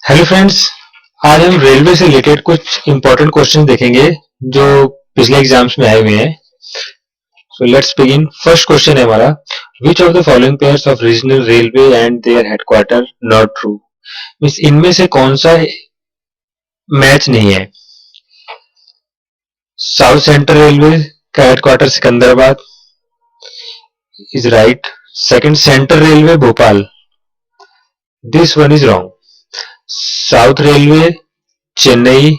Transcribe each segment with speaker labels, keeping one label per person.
Speaker 1: Hello friends. आज हम railway से रिलेटेड कुछ इंपॉर्टेंट क्वेश्चन देखेंगे जो पिछले एग्जाम्स में आए हुए हैं। So let's begin. First question है हमारा, which of the following pairs of regional railway and their headquarter not true. Means इनमें से कौन सा मैच नहीं है। साउथ सेंट्रल रेलवे का headquarter Secunderabad is right. Second, central railway Bhopal, this one is wrong. South railway Chennai,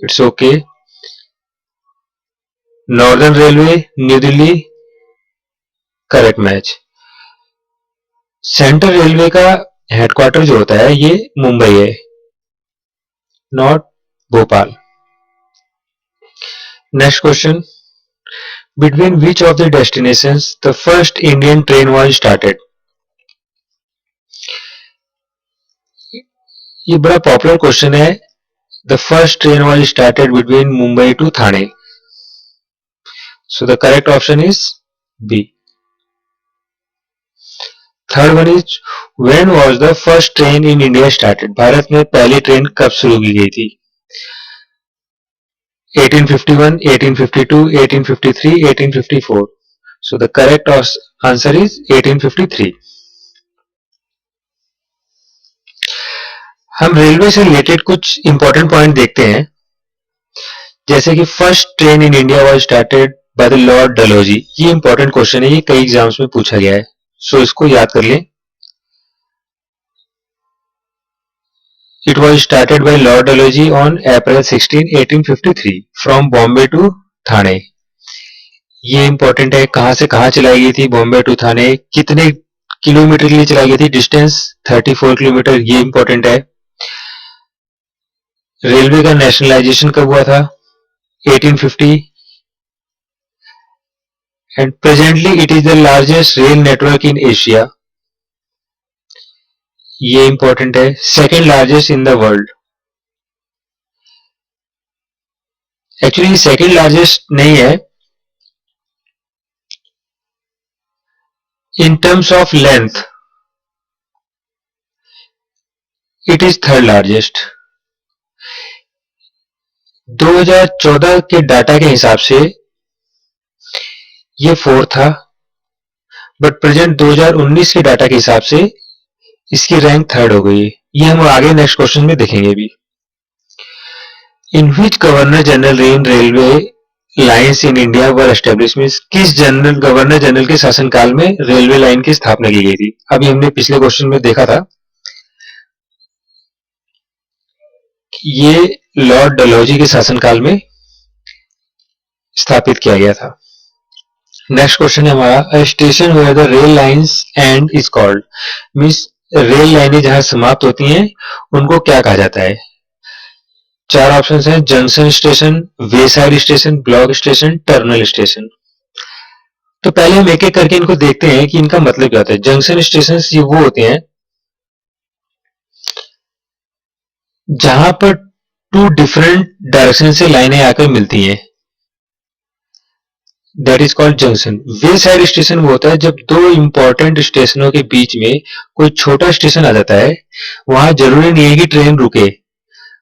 Speaker 1: it's okay. Northern railway New Delhi, correct match. Central railway का headquarter जो होता है ये मुंबई है, not Bhopal. Next question, between which of the destinations the first Indian train was started. ये बड़ा popular question है। The first train was started between Mumbai to Thane, so the correct option is B. Third one is, when was the first train in India started. Bharat में पहली train कब शुरू की गई थी। 1851, 1852, 1853, 1854, so the correct answer is 1853. हम railway से related कुछ इंपॉर्टेंट पॉइंट देखते हैं, जैसे कि first train in India was started by the Lord Dalhousie. ये इंपॉर्टेंट क्वेश्चन है, ये कई एग्जाम्स में पूछा गया है, सो इसको याद कर लें। It was started by lord Dalhousie on April 16, 1853 from Bombay to Thane. ये इंपॉर्टेंट है, कहां से कहां चलाई गई थी बॉम्बे टू थाने, कितने किलोमीटर के लिए चलाई गई थी, डिस्टेंस 34 किलोमीटर, ये इंपॉर्टेंट है। रेलवे का नेशनलाइजेशन कब हुआ था, 1850, and presently it is the largest rail network in Asia, ये इंपॉर्टेंट है। Second largest in the world. Actually second largest नहीं है, in terms of length it is third largest. 2014 के डाटा के हिसाब से ये फोर्थ था, बट प्रेजेंट 2019 के डाटा के हिसाब से इसकी रैंक थर्ड हो गई है। ये हम आगे नेक्स्ट क्वेश्चन में देखेंगे भी। In which governor general in railway lines in India were establish, means किस गवर्नर जनरल के शासनकाल में रेलवे लाइन की स्थापना की गई थी। अभी हमने पिछले क्वेश्चन में देखा था, ये लॉर्ड डलहौजी के शासनकाल में स्थापित किया गया था। नेक्स्ट क्वेश्चन है हमारा, station where the rail lines end is called, means rail लाइनें जहां समाप्त होती हैं उनको क्या कहा जाता है। चार ऑप्शंस हैं, junction station, way side station, block station, terminal station. तो पहले हम एक एक करके इनको देखते हैं कि इनका मतलब क्या होता है। जंक्शन स्टेशन ये वो होते हैं जहां पर टू डिफरेंट डायरेक्शन से लाइनें आकर मिलती हैं, that is called junction. Way side station वो होता है जब दो इंपॉर्टेंट स्टेशनों के बीच में कोई छोटा स्टेशन आ जाता है, वहां जरूरी नहीं है कि ट्रेन रुके,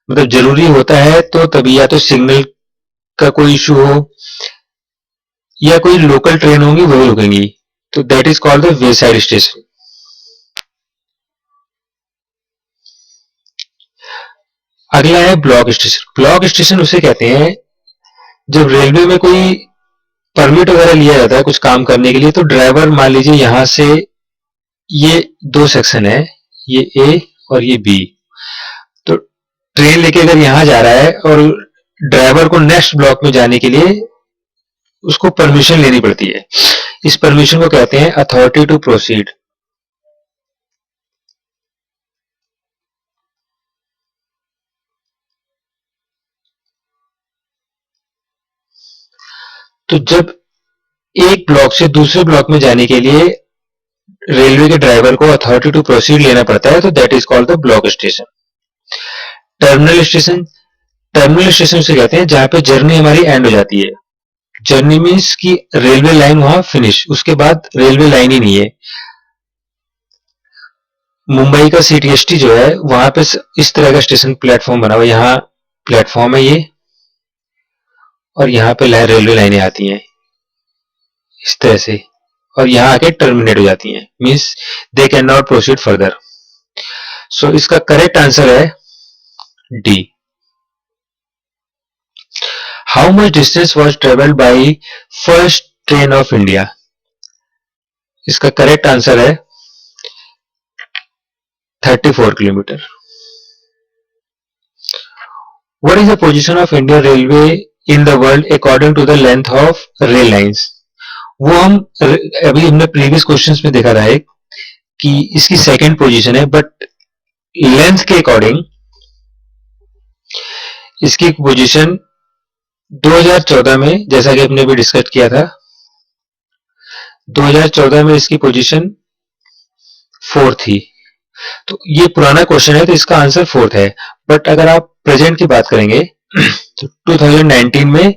Speaker 1: मतलब जरूरी होता है तो तभी या तो सिग्नल का कोई इशू हो या कोई लोकल ट्रेन होंगी वही रुकेंगी, तो that is called the way side station. अगला है ब्लॉक स्टेशन। ब्लॉक स्टेशन उसे कहते हैं जब रेलवे में कोई परमिट वगैरह लिया जाता है कुछ काम करने के लिए, तो ड्राइवर मान लीजिए यहां से, ये दो सेक्शन है, ये ए और ये बी, तो ट्रेन लेके अगर यहां जा रहा है और ड्राइवर को नेक्स्ट ब्लॉक में जाने के लिए उसको परमिशन लेनी पड़ती है, इस परमिशन को कहते हैं अथॉरिटी टू प्रोसीड। तो जब एक ब्लॉक से दूसरे ब्लॉक में जाने के लिए रेलवे के ड्राइवर को अथॉरिटी टू प्रोसीड लेना पड़ता है, तो that is called the block station. Terminal station, terminal station से कहते हैं जहां पे जर्नी हमारी एंड हो जाती है। जर्नी मीन्स की रेलवे लाइन वहां फिनिश, उसके बाद रेलवे लाइन ही नहीं है, मुंबई का सीटीएसटी जो है वहां पे इस तरह का स्टेशन प्लेटफॉर्म बना हुआ है। यहाँ प्लेटफॉर्म है ये, और यहाँ पे रेलवे लाइनें आती हैं इस तरह से, और यहाँ आके टर्मिनेट हो जाती हैं, means they can not proceed further. So इसका करेक्ट आंसर है D. How much distance was travelled by first train of India? इसका करेक्ट आंसर है 34 kilometre. What is the position of Indian Railway in the world according to the length of rail lines? वो हम अभी हमने previous questions में देखा था एक कि इसकी सेकंड पोजीशन है, बट लेंथ के अकॉर्डिंग इसकी पोजीशन 2014 में, जैसा कि हमने भी डिस्कस किया था, 2014 में इसकी पोजीशन 4 थी। तो ये पुराना क्वेश्चन है तो इसका आंसर 4th है। बट अगर आप प्रेजेंट की बात करेंगे तो 2019 में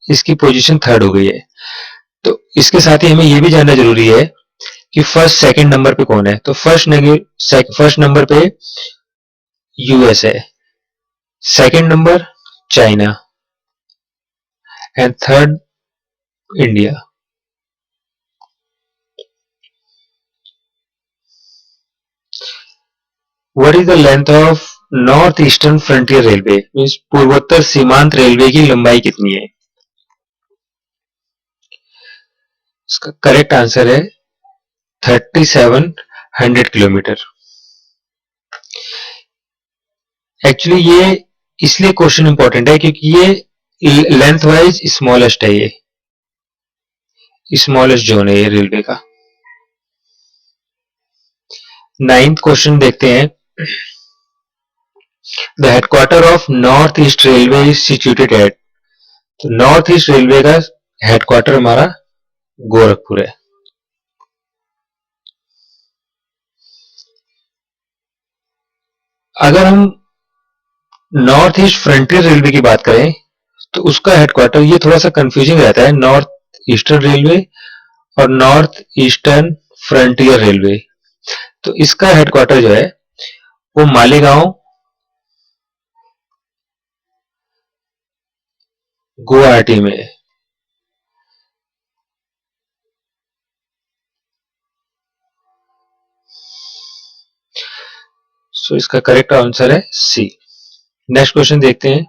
Speaker 1: इसकी पोजीशन 3rd हो गई है। तो इसके साथ ही हमें यह भी जानना जरूरी है कि फर्स्ट सेकंड नंबर पे कौन है। तो फर्स्ट नंबर पे यूएस है, second number China, and third India. What is the length of north eastern frontier railway? Means पूर्वोत्तर सीमांत रेलवे की लंबाई कितनी है? इसका करेक्ट आंसर है 3700 किलोमीटर। एक्चुअली ये इसलिए क्वेश्चन इंपॉर्टेंट है क्योंकि ये लेंथ वाइज स्मॉलेस्ट है, ये स्मॉलेस्ट जोन है ये रेलवे का। 9th क्वेश्चन देखते हैं। The headquarter of north east railway is situated eight. तो नॉर्थ ईस्ट रेलवे का हेडक्वार्टर हमारा गोरखपुर है। अगर हम नॉर्थ ईस्ट फ्रंटियर रेलवे की बात करें तो उसका हेडक्वार्टर, ये थोड़ा सा कंफ्यूजिंग रहता है, नॉर्थ ईस्टर्न रेलवे और नॉर्थ ईस्टर्न फ्रंटियर रेलवे। तो इसका हेडक्वार्टर जो है वो मालेगांव गुवाहाटी में है। सो इसका करेक्ट आंसर है सी। नेक्स्ट क्वेश्चन देखते हैं।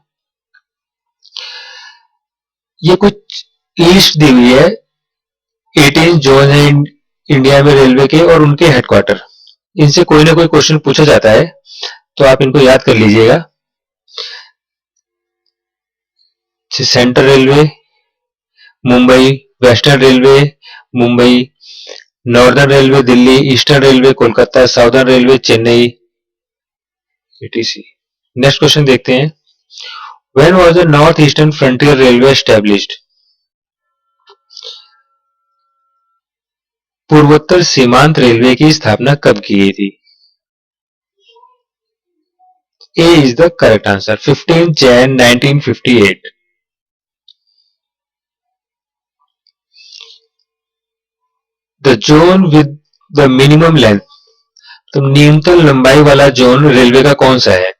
Speaker 1: ये कुछ लिस्ट दी हुई है 18 जोन है इंडिया में रेलवे के और उनके हेडक्वार्टर। इनसे कोई ना कोई क्वेश्चन पूछा जाता है तो आप इनको याद कर लीजिएगा। Central railway Mumbai, western railway Mumbai, northern railway Delhi, eastern railway Kolkata, southern railway Chennai, etc। Next question देखते हैं। When was the north eastern frontier railway established? पूर्वोत्तर सीमांत रेलवे की स्थापना कब की गई थी? A is the correct answer, 15 Jan 1958। The zone with the minimum length, तो न्यूनतम लंबाई वाला जोन रेलवे का कौन सा है?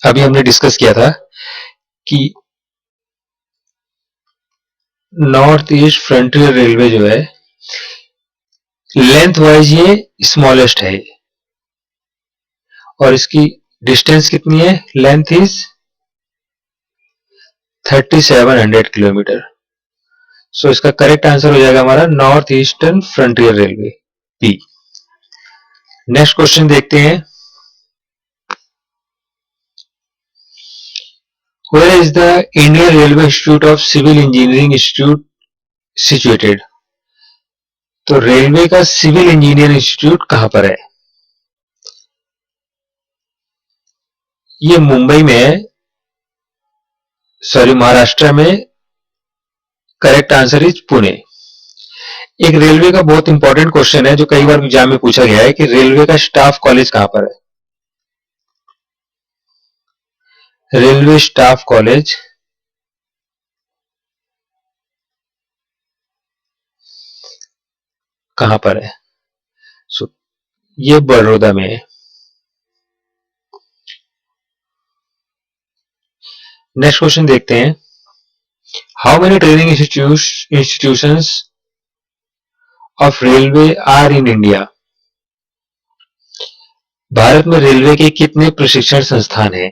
Speaker 1: अभी हमने डिस्कस किया था कि नॉर्थ ईस्ट फ्रंटियर रेलवे जो है लेंथ वाइज ये स्मॉलेस्ट है, और इसकी डिस्टेंस कितनी है? Length is 3700 kilometre. सो इसका करेक्ट आंसर हो जाएगा हमारा north eastern frontier railway, B. Next question देखते हैं। Where is the Indian Railway Institute of Civil Engineering Institute situated? तो रेलवे का सिविल इंजीनियर इंस्टीट्यूट कहां पर है? ये मुंबई में है, सॉरी महाराष्ट्र में। Correct answer is Pune. एक रेलवे का बहुत इंपॉर्टेंट क्वेश्चन है जो कई बार एग्जाम में पूछा गया है कि रेलवे का स्टाफ कॉलेज कहां पर है? रेलवे स्टाफ कॉलेज कहां पर है? सो ये बड़ौदा में है। नेक्स्ट क्वेश्चन देखते हैं, how many training institutions of railway are in India? Bharat में रेलवे के कितने प्रशिक्षण संस्थान हैं?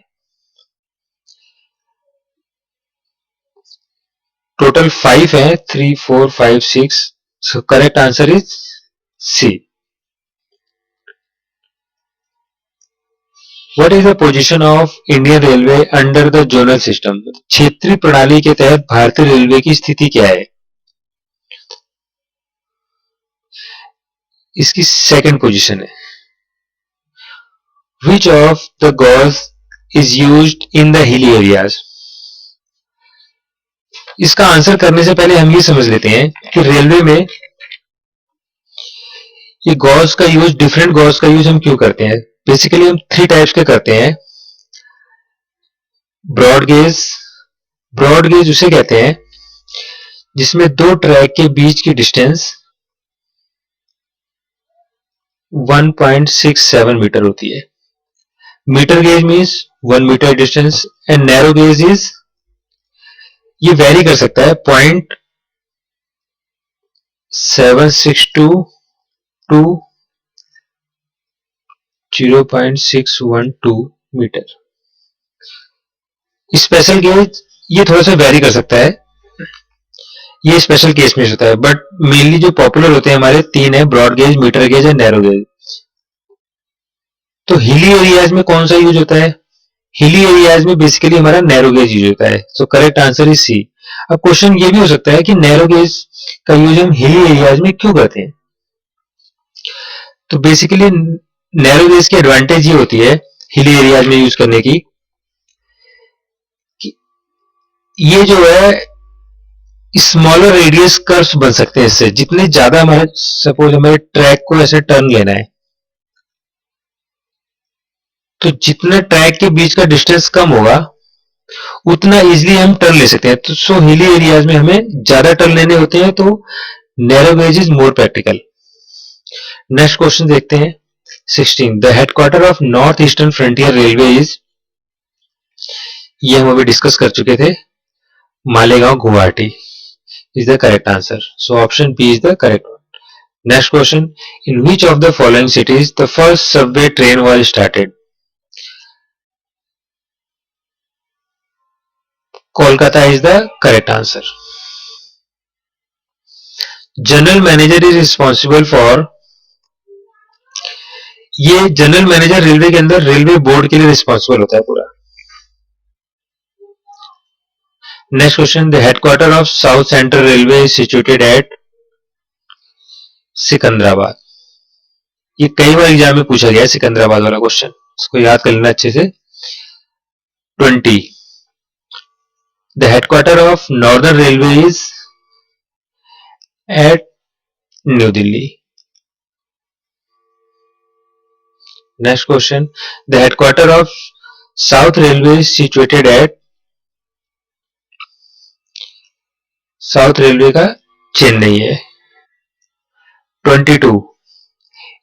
Speaker 1: टोटल 5 है, 3, 4, 5, 6. So correct answer is C. What is the position of Indian railway under the zonal system? क्षेत्रीय प्रणाली के तहत भारतीय रेलवे की स्थिति क्या है? इसकी सेकंड पोजीशन है. Which of the gauze is used in the hilly areas? इसका आंसर करने से पहले हम ये समझ लेते हैं कि रेलवे में ये गॉज का यूज, डिफरेंट गॉज का यूज हम क्यों करते हैं. बेसिकली हम 3 टाइप्स के करते हैं. Broad gauge. ब्रॉड गेज उसे कहते हैं जिसमें दो ट्रैक के बीच की डिस्टेंस 1.67 मीटर होती है. Metre gauge means 1 metre distance and narrow gauge is, ये वेरी कर सकता है, 0.762 टू 0.612 मीटर. स्पेशल गेज ये थोड़ा सा वेरी कर सकता है, ये स्पेशल केस में होता है, बट मेनली जो पॉपुलर होते हैं हमारे 3 है, broad gauge, metre gauge and narrow gauge. तो हिली एरियाज में कौन सा यूज होता है? हिली एरियाज में बेसिकली हमारा नैरो गेज यूज होता है. So correct answer is C. अब क्वेश्चन ये भी हो सकता है कि नैरो गेज का यूज हम हिली एरियाज में क्यों करते हैं. तो बेसिकली नैरो गेज की एडवांटेज ये होती है हिली एरियाज में यूज करने की, कि ये जो है स्मॉलर रेडियस कर्व्स बन सकते हैं इससे. जितने ज्यादा हमारे, सपोज हमें ट्रैक को ऐसे टर्न लेना है, तो जितना ट्रैक के बीच का डिस्टेंस कम होगा उतना इजीली हम टर्न ले सकते हैं. तो सो हिली एरियाज में हमें ज्यादा टर्न लेने होते हैं, तो narrow gauge is more practical. Next question देखते हैं 16. The headquarter of north eastern frontier railway is, ये हम अभी डिस्कस कर चुके थे, Maligaon Guwahati is the correct answer. So option B is the correct one. Next question. In which of the following cities the first subway train was started? Kolkata is the correct answer. General manager is responsible for, ये general manager railway के अंदर railway board के लिए responsible होता है पूरा. Next question. The headquarter of south central railway is situated eight Secunderabad. ये कई बार एग्जाम में पूछा गया है सिकंदराबाद वाला क्वेश्चन, इसको याद कर लेना अच्छे से. 20. The headquarter of northern railway is at New Delhi. Next question. The headquarter of south railway is situated at, south railway का चेन्नई है. 22.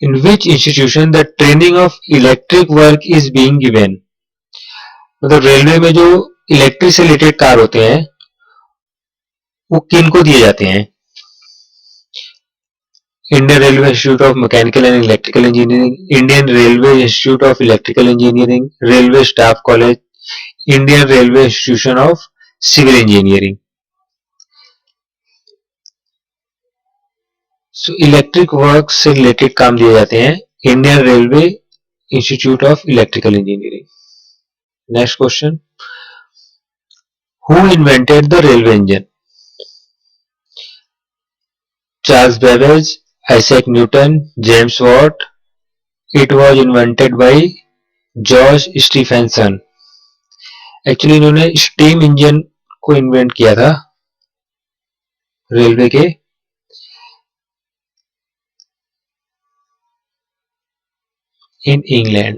Speaker 1: In which institution the training of electric work is being given? मतलब railway में जो electric से related कार्य होते हैं वो किन को दिए जाते हैं? Indian railway institute of mechanical and electrical engineering, Indian railway institute of electrical engineering, railway staff college, Indian railway institution of civil engineering. So electric work से रिलेटेड काम दिए जाते हैं Indian railway institute of electrical engineering. Next question. Who invented the railway engine? Charles Babbage, Isaac Newton, James Watt. It was invented by George Stephenson. Actually इन्होंने steam engine को invent किया था railway के. In England.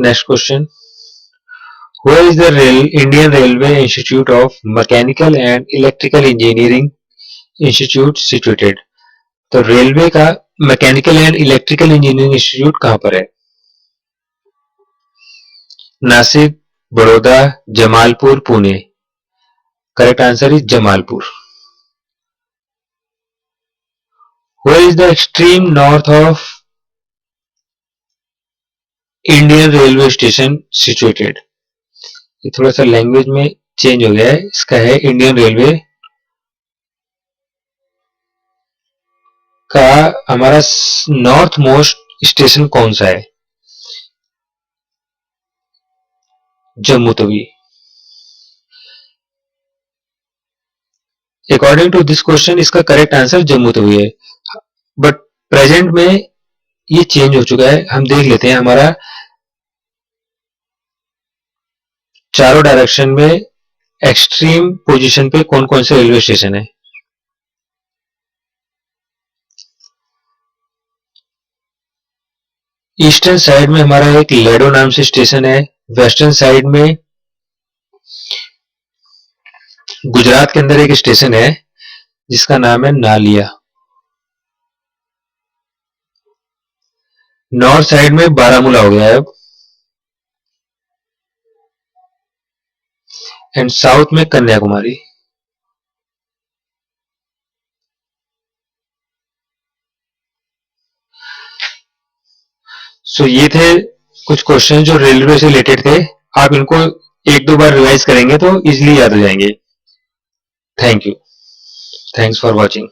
Speaker 1: Next question, Where is the Indian Railway Institute of Mechanical and Electrical Engineering Institute situated? तो railway का mechanical and electrical engineering institute कहां पर है? Nashik, Baroda, Jamalpur, Pune. Correct answer is Jamalpur. Where is the extreme north of Indian Railway Station situated? ये थोड़ा सा language में change हो गया है, इसका है इंडियन रेलवे का हमारा नॉर्थ मोस्ट स्टेशन कौन सा है? Jammu Tawi. According to this question इसका करेक्ट आंसर जम्मू तवी है, बट प्रेजेंट में ये चेंज हो चुका है। हम देख लेते हैं हमारा चारों डायरेक्शन में एक्सट्रीम पोजीशन पे कौन कौन से रेलवे स्टेशन है। ईस्टर्न साइड में हमारा एक लेडो नाम से स्टेशन है। वेस्टर्न साइड में गुजरात के अंदर एक स्टेशन है जिसका नाम है नालिया। नॉर्थ साइड में बारामूला हो गया है अब, एंड साउथ में कन्याकुमारी। सो ये थे कुछ क्वेश्चन जो रेलवे से रिलेटेड थे। आप इनको एक दो बार रिवाइज करेंगे तो इजीली याद हो जाएंगे। Thank you, thanks for watching.